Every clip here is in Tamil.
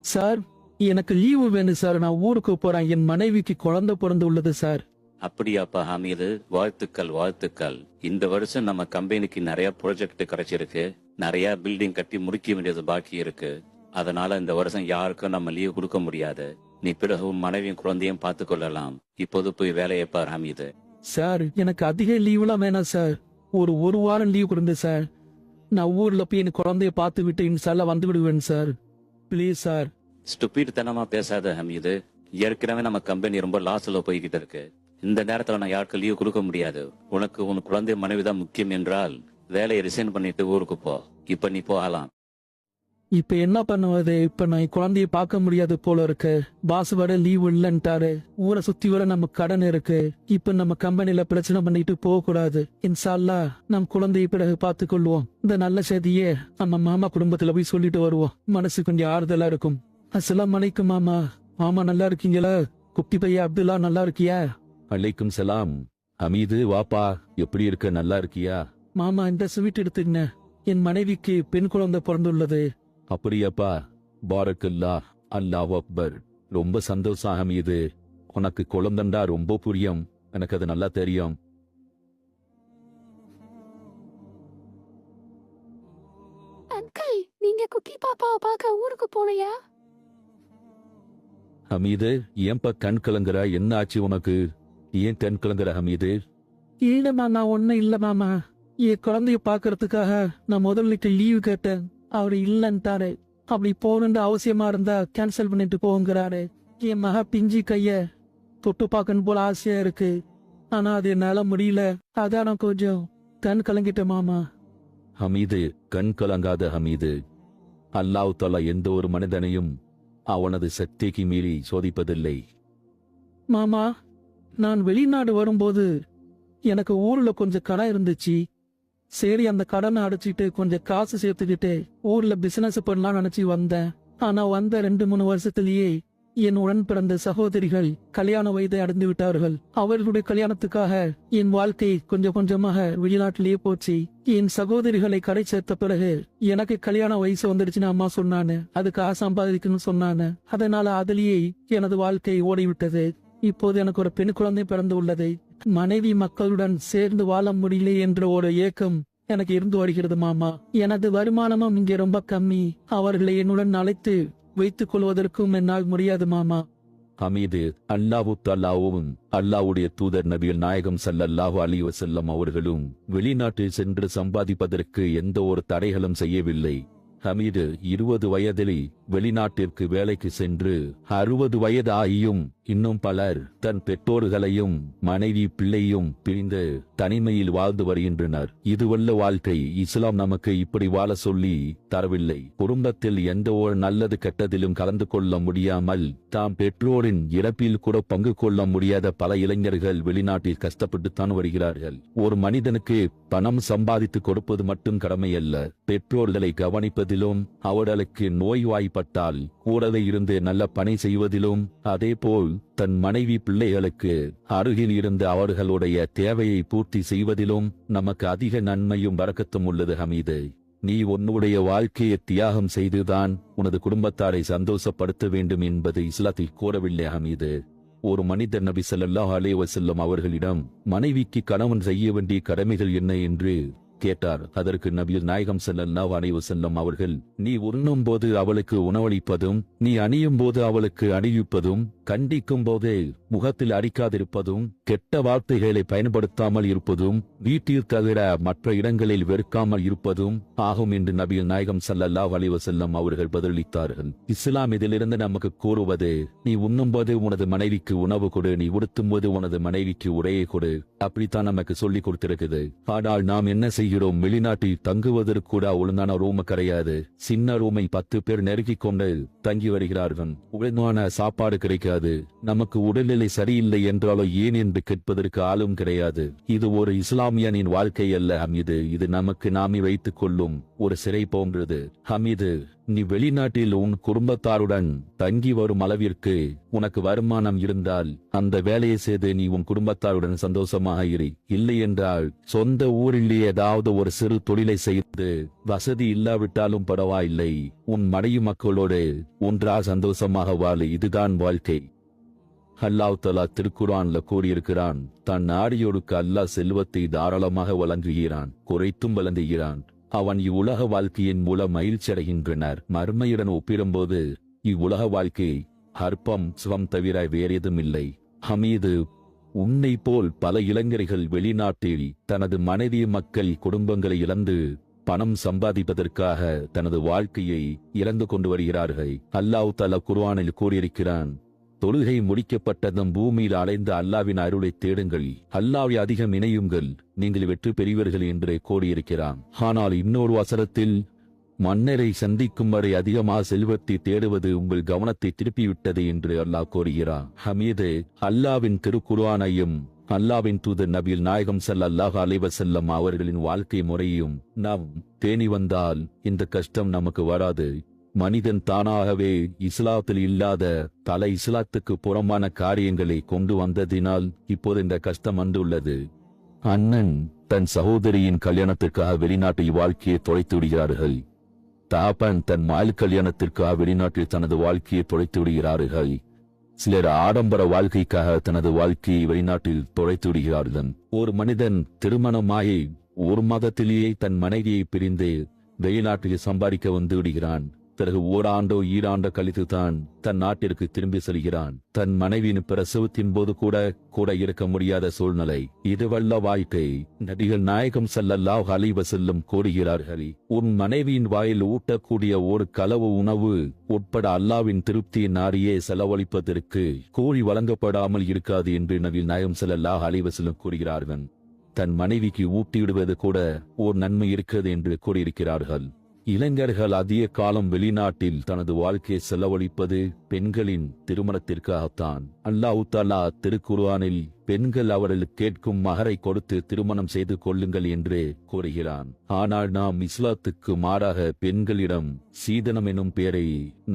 சார், எனக்கு லீவு வேணும் சார். நான் ஊருக்கு போறேன். என் மனைவிக்கு குழந்தை பிறந்து உள்ளது சார். அப்படியாப்பா ஹமீது, வாழ்த்துக்கள் வாழ்த்துக்கள். இந்த வருஷம் நம்ம கம்பெனிக்கு நிறைய ப்ராஜெக்ட் கிடைச்சிருக்கு. நிறைய பில்டிங் கட்டி முடிக்க வேண்டியது பாக்கி இருக்கு. அதனால இந்த வருஷம் யாருக்கும் நம்ம லீவ் கொடுக்க முடியாது. நீ பிறகு உன் மனைவியும் குழந்தையும் பார்த்து கொள்ளலாம். இப்போது போய் வேலையை பார் ஹமீது. சார், எனக்கு அதிக லீவுலாம் வேணாம் சார். ஒரு வாரம் லீவ் கொடுங்க சார். நான் ஊர்ல போய் என் குழந்தைய பார்த்து விட்டு இன்ஷால்லா வந்து விடுவேன் சார். Please sir. ஸ்டூபிட் தனமா பேசாத ஹமீது. ஏற்கனவே நம்ம கம்பெனி ரொம்ப லாஸ்ல போய்கிட்டு இருக்கு. இந்த நேரத்துல நான் யாருக்கு லீவ் கொடுக்க முடியாது. உனக்கு உன் குழந்தை மனைவிதான் முக்கியம் என்றால் வேலையை ரிசைன் பண்ணிட்டு ஊருக்கு போ. இப்ப நீ போகலாம். இப்ப என்ன பண்ணுவது? இப்ப நான் என் குழந்தைய பார்க்க முடியாது போல இருக்கு. பாஸ் வர லீவ் இல்லன்ட்டாரு. ஊரை சுத்தி வர நம்ம கடன் இருக்கு. இப்ப நம்ம கம்பெனில பிரச்சனை பண்ணிட்டு போக கூடாது. இன்ஷால்லா நம் குழந்தைய பிறகு பார்த்துக் கொள்வோம். இந்த நல்ல செய்தியே நம்ம மாமா குடும்பத்துல போய் சொல்லிட்டு வருவோம். மனசு கொஞ்சம் ஆறுதலா இருக்கும். அஸ்ஸலாமு அலைக்கும் மாமா. மாமா நல்லா இருக்கீங்களா? குட்டி பையா அப்துல்லா நல்லா இருக்கியா? அலைக்கும் சலாம். ஹமீது வாப்பா, எப்படி இருக்க? நல்லா இருக்கியா? மாமா, இந்த ஸ்வீட் எடுத்துங்க. என் மனைவிக்கு பெண் குழந்தை பிறந்துள்ளது. அப்படியாப்பா, பாரக்கல்லா, அல்லாஹ் அக்பர். ரொம்ப சந்தோஷம் ஹமீது. உனக்கு குழந்தண்டா ரொம்ப புரியும். எனக்கு அது நல்லா தெரியும். அங்கிள், நீங்க குட்டி பாப்பாவை பார்க்க ஊருக்கு போலையா? ஹமீது, ஏன்பா கண் கலங்குற? என்ன ஆச்சு உனக்கு? ஏன் கண் கலங்குற ஹமீது? இல்ல மாமா, ஒன்னும் இல்ல மாமா. என் குழந்தைய பாக்குறதுக்காக நான் முதல்ல லீவு கேட்டேன். அவரு இல்லன்ட்டாரு. அப்படி போகணுன்ற அவசியமா இருந்தா கேன்சல் பண்ணிட்டு போங்கிறாரு. என் மக பிஞ்சி கைய தொட்டு பார்க்கணும் போல ஆசையா இருக்கு. ஆனா அது என்னால முடியல. அதான் நான் கொஞ்சம் கண் கலங்கிட்டேன் மாமா. ஹமீது, கண் கலங்காத ஹமீது. அல்லாஹ் தஆலா எந்த ஒரு மனிதனையும் அவனது சக்திக்கு மீறி சோதிப்பதில்லை. மாமா, நான் வெளிநாடு வரும்போது எனக்கு ஊர்ல கொஞ்சம் கடன் இருந்துச்சு. சரி, அந்த கடனை அடைச்சிட்டு கொஞ்சம் காசு சேர்த்துக்கிட்டு ஊர்ல பிசினஸ் பண்ணலாம் நினைச்சு வந்தேன். ஆனா வந்த 2-3 வருஷத்திலேயே என் உடன் பிறந்த சகோதரிகள் கல்யாண வயதை அடைந்து விட்டார்கள். அவர்களுடைய கல்யாணத்துக்காக என் வாழ்க்கை கொஞ்சம் கொஞ்சமாக வெளிநாட்டிலேயே போச்சு. என் சகோதரிகளை கடை சேர்த்த பிறகு எனக்கு கல்யாண வயசு வந்துடுச்சுன்னு அம்மா சொன்னானு. அதுக்காக சம்பாதிக்கணும்னு சொன்னானு. அதனால அதிலேயே எனது வாழ்க்கை ஓடிவிட்டது. இப்போது எனக்கு ஒரு பெண் குழந்தை பிறந்து உள்ளது. மனைவி மக்களுடன் சேர்ந்து வாழ முடியல என்ற ஒரு ஏக்கம் எனக்கு இருந்து வருகிறது மாமா. எனது வருமானமும் இங்கே ரொம்ப கம்மி. அவர்களை என்னுடன் அழைத்து வைத்துக் கொள்வதற்கும் என்னால் முடியாது மாமா. ஹமீது, அல்லாஹு தஆலாவும் அல்லாஹ்வுடைய தூதர் நபிகள் நாயகம் ஸல்லல்லாஹு அலைஹி வஸல்லம் அவர்களும் வெளிநாட்டில் சென்று சம்பாதிப்பதற்கு எந்த ஒரு தடைகளும் செய்யவில்லை. ஹமீது 20 வயதில் வெளிநாட்டிற்கு வேலைக்கு சென்று 60 வயது ஆகியும் இன்னும் பலர் தன் பெற்றோர்களையும் மனைவி பிள்ளையும் பிரிந்து தனிமையில் வாழ்ந்து வருகின்றனர். இதுவல்ல வாழ்க்கை. இஸ்லாம் நமக்கு இப்படி வாழ சொல்லி தரவில்லை. குடும்பத்தில் எந்த ஒரு நல்லது கெட்டதிலும் கலந்து கொள்ள முடியாமல் தாம் பெற்றோரின் இறப்பில் கூட பங்கு கொள்ள முடியாத பல இளைஞர்கள் வெளிநாட்டில் கஷ்டப்பட்டுத்தான் வருகிறார்கள். ஒரு மனிதனுக்கு பணம் சம்பாதித்து கொடுப்பது மட்டும் கடமையல்ல, பெற்றோர்களை கவனிப்பதிலும் அவர்களுக்கு நோய்வாய்ப்பட்டால் கூடவே இருந்து நல்ல பணி செய்வதிலும், அதேபோல் தன் மனைவி பிள்ளைகளுக்கு அருகில் இருந்து அவர்களுடைய தேவையை பூர்த்தி செய்வதிலும் நமக்கு அதிக நன்மையும் பரக்கத்தும் உள்ளது. ஹமீது, நீ உன்னுடைய வாழ்க்கையை தியாகம் செய்துதான் உனது குடும்பத்தாரை சந்தோஷப்படுத்த வேண்டும் என்பது இஸ்லாத்தில் கூறவில்லை. ஹமீது, ஒரு மனிதர் நபி ஸல்லல்லாஹு அலைஹி வஸல்லம் அவர்களிடம் மனைவிக்கு கணவன் செய்ய வேண்டிய கடமைகள் என்ன என்று கேட்டார். அதற்கு நபிகள் நாயகம் ஸல்லல்லாஹு அலைஹி வஸல்லம் அவர்கள், நீ உண்ணும் போது அவளுக்கு உணவளிப்பதும், நீ அணியும் போது அவளுக்கு அணிவிப்பதும், கண்டிக்கும் போதே முகத்தில் அடிக்காதிருப்பதும், கெட்ட வார்த்தைகளை பயன்படுத்தாமல் இருப்பதும், வீட்டில் தவிர மற்ற இடங்களில் வெறுக்காமல் இருப்பதும் ஆகும் என்று நபிகள் நாயகம் ஸல்லல்லாஹு அலைஹி வஸல்லம் அவர்கள் பதிலளித்தார்கள். இஸ்லாம் இதிலிருந்து நமக்கு கூறுவது, நீ உண்ணும் போது உனது மனைவிக்கு உணவு கொடு, நீ உடுத்தும் போது உனது மனைவிக்கு உடையை கொடு. அப்படித்தான் நமக்கு சொல்லிக் கொடுத்திருக்குது. ஆனால் நாம் என்ன செய்கிறோம்? வெளிநாட்டில் தங்குவதற்கு கூட ஒழுங்கான ரூம் கிடையாது. சின்ன ரூமை 10 பேர் நெருக்கிக் கொண்டு தங்கி வருகிறார்கள். ஒழுங்கான சாப்பாடு கிடைக்காது. நமக்கு உடல்நிலை சரியில்லை என்றாலோ ஏன் என்று கேட்பதற்கு ஆளும் கிடையாது. இது ஒரு இஸ்லாமியனின் வாழ்க்கை அல்ல ஹமீது. இது நமக்கு நாமே வைத்துக் கொள்ளும் ஒரு சிறை போன்றது. ஹமீது, நீ வெளிநாட்டில் உன் குடும்பத்தாருடன் தங்கி வரும் அளவிற்கு உனக்கு வருமானம் இருந்தால் அந்த வேலையை செய்து நீ உன் குடும்பத்தாருடன் சந்தோஷமாக இரு. இல்லை என்றால் சொந்த ஊரில் ஏதாவது ஒரு சிறு தொழிலை செய்து வசதி இல்லாவிட்டாலும் பரவாயில்லை, உன் மனைவி மக்களோடு ஒன்றாக சந்தோஷமாக வாழு. இதுதான் வாழ்க்கை. அல்லாஹ் தஆலா திருக்குர்ஆன்ல கூறியிருக்கிறான், தன் நாடியோருக்கு அல்லாஹ் செல்வத்தை தாராளமாக வழங்குகிறான், குறைத்தும் வழங்குகிறான். அவன் இவ்வுலக வாழ்க்கையின் மூலம் மகிழ்ச்சியடைகின்றனர். மறுமையுடன் ஒப்பிடும்போது இவ்வுலக வாழ்க்கை அற்பம் சுகம் தவிர வேறேதும் இல்லை. ஹமீது, உன்னை போல் பல இளைஞர்கள் வெளிநாட்டில் தனது மனைவி மக்கள் குடும்பங்களை இழந்து பணம் சம்பாதிப்பதற்காக தனது வாழ்க்கையை இழந்து கொண்டு வருகிறார்கள். அல்லாஹ் தஆலா குர்ஆனில் கூறியிருக்கிறான், தொழுகை முடிக்கப்பட்டதும் பூமியில் அலைந்த அல்லாவின் அருளை தேடுங்கள், அல்லாவை அதிகம் இணையுங்கள், நீங்கள் வெற்றி பெறுவீர்கள் என்று கூறியிருக்கிறான். ஆனால் இன்னொரு வசனத்தில், மன்னரை சந்திக்கும் வரை அதிகமாக செல்வத்தை தேடுவது உங்கள் கவனத்தை திருப்பிவிட்டது என்று அல்லாஹ் கூறுகிறான். ஹமீது, அல்லாவின் திருக்குர்ஆனையும் அல்லாவின் தூதர் நபிகள் நாயகம் ஸல்லல்லாஹு அலைஹி வஸல்லம் அவர்களின் வாழ்க்கை முறையும் நாம் பேணி வந்தால் இந்த கஷ்டம் நமக்கு வராது. மனிதன் தானாகவே இஸ்லாத்தில் இல்லாத பல இஸ்லாத்துக்கு புறம்பான காரியங்களை கொண்டு வந்ததினால் இப்போது இந்த கஷ்டம் வந்துள்ளது. அண்ணன் தன் சகோதரியின் கல்யாணத்திற்காக வெளிநாட்டில் வாழ்க்கையை தொலைத்து விடுகிறார்கள். தாப்பன் தன் மகள் கல்யாணத்திற்காக வெளிநாட்டில் தனது வாழ்க்கையை தொலைத்து விடுகிறார்கள். சிலர் ஆடம்பர வாழ்க்கைக்காக தனது வாழ்க்கையை வெளிநாட்டில் தொலைத்து விடுகிறார்கள். ஒரு மனிதன் திருமணமாகி ஒரு மாதத்திலேயே தன் மனைவியை பிரிந்து வெளிநாட்டில் சம்பாதிக்க வந்து விடுகிறான். பிறகு ஓராண்டோ ஈராண்டோ கழித்து தான் தன் நாட்டிற்கு திரும்பி செல்கிறான். தன் மனைவியின் பிரசவத்தின் போது கூட இருக்க முடியாத சூழ்நிலை. இதுவல்ல வாழ்க்கை. நபிகள் நாயகம் ஸல்லல்லாஹு அலைஹி வஸல்லம் கூறுகிறார்கள், உன் மனைவியின் வாயில் ஊட்டக்கூடிய ஒரு களவு உணவு உட்பட அல்லாவின் திருப்தியின் நாரியே செலவழிப்பதற்கு கூலி வழங்கப்படாமல் இருக்காது என்று நபிகள் நாயகம் ஸல்லல்லாஹு அலைஹி வஸல்லம் கூறுகிறார்கள். தன் மனைவிக்கு ஊட்டிவிடுவது கூட ஓர் நன்மை இருக்கிறது என்று கூறியிருக்கிறார்கள். இளைஞர்கள் அதிக காலம் வெளிநாட்டில் தனது வாழ்க்கையை செலவழிப்பது பெண்களின் திருமணத்திற்காகத்தான். அல்லாஹ் தஆலா திருக்குர்ஆனில் பெண்கள் அவர்களுக்கு கேட்கும் மகரை கொடுத்து திருமணம் செய்து கொள்ளுங்கள் என்று கூறுகிறான். ஆனால் நாம் இஸ்லாத்துக்கு மாறாக பெண்களிடம் சீதனம் எனும் பெயரை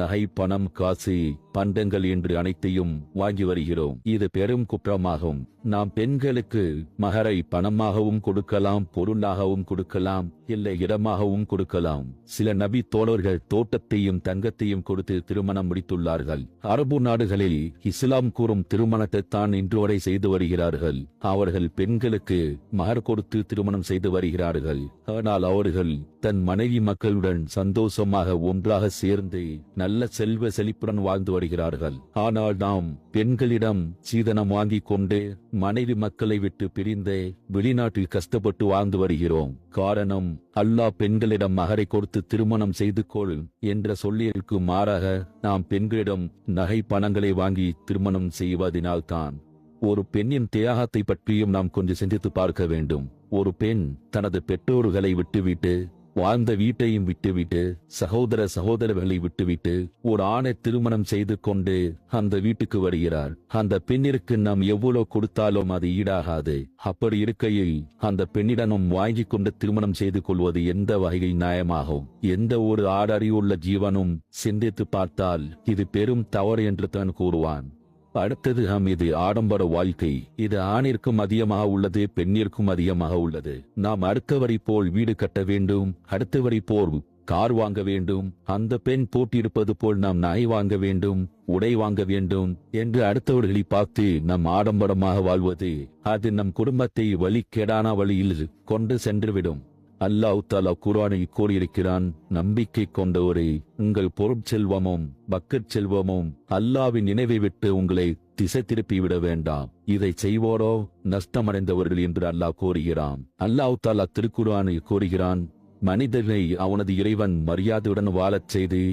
நகை, பணம், காசு, பண்டங்கள் என்று அனைத்தையும் வாங்கி வருகிறோம். இது பெரும் குற்றமாகும். நாம் பெண்களுக்கு மகரை பணமாகவும் கொடுக்கலாம், பொருளாகவும் கொடுக்கலாம், இல்லை இடமாகவும் கொடுக்கலாம். சில நபி தோழர்கள் தோட்டத்தையும் தங்கத்தையும் கொடுத்து திருமணம் முடித்துள்ளார்கள். அரபு நாடுகளில் இஸ்லாம் கூறும் திருமணத்தை தான் இன்று வரை செய்து வருகிறார்கள். அவர்கள் பெண்களுக்கு மகர் கொடுத்து திருமணம் செய்து வருகிறார்கள். ஆனால் அவர்கள் தன் மனைவி மக்களுடன் சந்தோஷமாக ஒன்றாக சேர்ந்து நல்ல செல்வ செழிப்புடன் வாழ்ந்து வருகிறார்கள். ஆனால் நாம் பெண்களிடம் சீதனம் வாங்கிக் கொண்டு மனைவி மக்களை விட்டு பிரிந்து வெளிநாட்டில் கஷ்டப்பட்டு வாழ்ந்து வருகிறோம். காரணம், அல்லாஹ் பெண்களிடம் மகரை கொடுத்து திருமணம் செய்து கொள் என்ற சொல்லிற்கு மாறாக நாம் பெண்களிடம் நகை, பணங்களை வாங்கி திருமணம் செய்வதனால்தான். ஒரு பெண்ணின் தியாகத்தை பற்றியும் நாம் கொஞ்சம் சிந்தித்து பார்க்க வேண்டும். ஒரு பெண் தனது பெற்றோர்களை விட்டுவிட்டு, வாழ்ந்த வீட்டையும் விட்டுவிட்டு, சகோதரர்களை விட்டுவிட்டு ஒரு ஆணை திருமணம் செய்து கொண்டு அந்த வீட்டுக்கு வருகிறார். அந்த பெண்ணிற்கு நாம் எவ்வளவு கொடுத்தாலும் அது ஈடாகாது. அப்படி இருக்கையில் அந்த பெண்ணிடமும் வாங்கி கொண்டு திருமணம் செய்து கொள்வது எந்த வகையில் நியாயமாகும்? எந்த ஒரு ஆடறிவுள்ள ஜீவனும் சிந்தித்து பார்த்தால் இது பெரும் தவறு என்று தான் கூறுவான். அடுத்தது இது ஆடம்பர வாழ்க்கை. இது ஆணிற்கும் அதிகமாக உள்ளது, பெண்ணிற்கும் அதிகமாக உள்ளது. நாம் அடுத்தவரை போல் வீடு கட்ட வேண்டும், அடுத்தவரை போல் கார் வாங்க வேண்டும், அந்த பெண் போட்டியிருப்பது போல் நாம் நாய் வாங்க வேண்டும், உடை வாங்க வேண்டும் என்று அடுத்தவர்களை பார்த்து நம் ஆடம்பரமாக வாழ்வது அது நம் குடும்பத்தை வழிகேடான வழியில் கொண்டு சென்றுவிடும். அல்லாஹ் தஆலா குர்ஆனில் கூறியிருக்கிறான், நம்பிக்கை கொண்டவரே, உங்கள் பொருட்செல்வமும் பக்கட் செல்வமும் அல்லாஹ்வின் நினைவை விட்டு உங்களை திசை திருப்பி விட வேண்டாம். இதை செய்வோரோ நஷ்டமடைந்தவர்கள் என்று அல்லாஹ் கூறுகிறான். அல்லாஹ் தஆலா திருக்குர்ஆனில் கூறுகிறான், மனிதனை அவனது இறைவன் மரியாதையுடன் வாழச் செய்து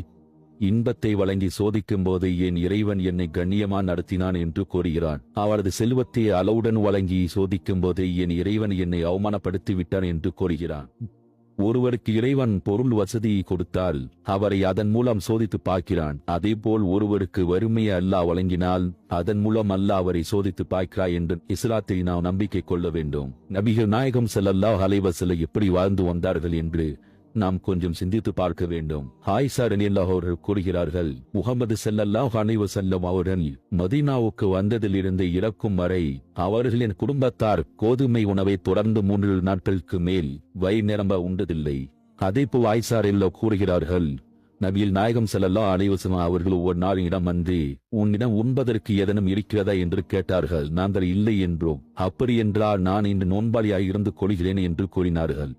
இன்பத்தை வழங்கி சோதிக்கும் போது என் இறைவன் என்னை கண்ணியமா நடத்தினான் என்று கூறுகிறான். அவரது செல்வத்தை அளவுடன் வழங்கி சோதிக்கும் போது என் இறைவன் என்னை அவமானப்படுத்தி விட்டான் என்று கூறுகிறான். ஒருவருக்கு இறைவன் பொருள் வசதியை கொடுத்தால் அவரை அதன் மூலம் சோதித்து பார்க்கிறான். அதேபோல் ஒருவருக்கு வறுமையை அல்லாஹ் வழங்கினால் அதன் மூலம் அல்லாஹ் அவரை சோதித்து பார்க்கிறாய் என்று இஸ்லாத்தில் நாம் நம்பிக்கை கொள்ள வேண்டும். நபிகள் நாயகம் ஸல்லல்லாஹு அலைஹி வஸல்லம் எப்படி வாழ்ந்து வந்தார்கள் என்று நாம் கொஞ்சம் சிந்தித்து பார்க்க வேண்டும். ஆயிஷா ரலியல்லாஹு அவர்கள் கூறுகிறார்கள், முகமது ஸல்லல்லாஹு அலைஹி வஸல்லம் அவர்கள் மதீனாவுக்கு வந்ததிலிருந்து இறக்கும் வரை அவர்களின் குடும்பத்தார் கோதுமை உணவை தொடர்ந்து 3 நாட்களுக்கு மேல் வயிறு நிரம்ப உண்டதில்லை. அதேபோல் ஆயிஷா ரலியல்லாஹு கூறுகிறார்கள், நபிகள் நாயகம் ஸல்லல்லாஹு அலைஹி வஸல்லம் அவர்கள் ஒரு நாள் இடம் வந்து, உன்னிடம் உண்பதற்கு ஏதேனும் இருக்கிறதா என்று கேட்டார்கள். நாங்கள் இல்லை என்றோம். அப்படி என்றால் நான் இன்று நோன்பாளியாய் இருந்து கொள்கிறேன் என்று கூறினார்கள்.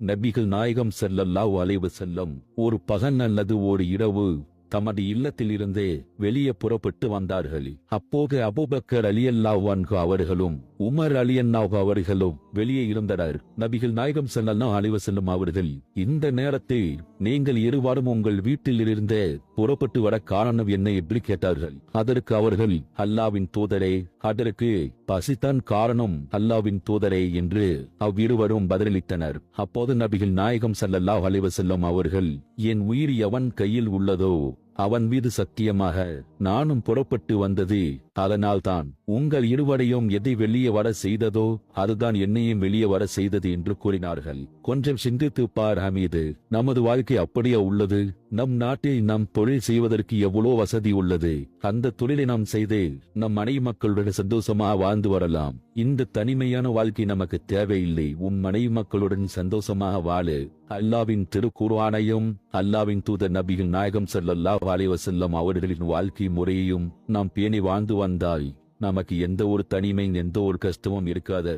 நபிகள் நாயகம் ஸல்லல்லாஹு அலைஹி வஸல்லம் ஒரு பகல் அல்லது ஒரு இரவு தமது இல்லத்தில் இருந்தே வெளியே புறப்பட்டு வந்தார்கள். அப்போது அபூபக்கர் ரலியல்லாஹு அன்ஹு அவர்களும் உமர் ரலியல்லாஹு அவர்களும் வெளியே இருந்தனர். நபிகள் நாயகம் ஸல்லல்லாஹு அலைஹி வஸல்லம் அவர்கள், இந்த நேரத்தில் நீங்கள் இருவரும் உங்கள் வீட்டில் இருந்தே புறப்பட்டு வர காரணம் என்ன என்று கேட்டார்கள். அதற்கு அவர்கள், அல்லாஹ்வின் தூதரே, அதற்கு பசிதான் காரணம் அல்லாஹ்வின் தூதரே என்று அவ்விருவரும் பதிலளித்தனர். அப்போது நபிகள் நாயகம் ஸல்லல்லாஹு அலைஹி வஸல்லம் அவர்கள், என் உயிர் எவன் கையில் உள்ளதோ அவன் மீது சத்தியமாக நானும் புறப்பட்டு வந்தது அதனால்தான் உங்கள் இருவரையும் எதை வெளியே வர செய்ததோ அதுதான் என்னையும் வெளியே வர செய்தது என்று கூறினார்கள். கொஞ்சம் சிந்தித்து பார் ஹமீது, நமது வாழ்க்கை அப்படியே உள்ளது. நம் நாட்டில் நம் தொழில் செய்வதற்கு எவ்வளோ வசதி உள்ளது. அந்த தொழிலை நாம் செய்து நம் மனைவி மக்களுடன் சந்தோஷமாக வாழ்ந்து வரலாம். இந்த தனிமையான வாழ்க்கை நமக்கு தேவையில்லை. உன் மனைவி மக்களுடன் சந்தோஷமாக வாழு. அல்லாவின் திருக்குர்ஆனையும் அல்லாவின் தூதர் நபிகள் நாயகம் ஸல்லல்லாஹு அலைஹி வஸல்லம் அவர்களின் வாழ்க்கை முறையையும் நாம் பேணி வாழ்ந்து வந்தால் நமக்கு எந்த ஒரு தனிமை எந்த ஒரு கஷ்டமும் இருக்காது.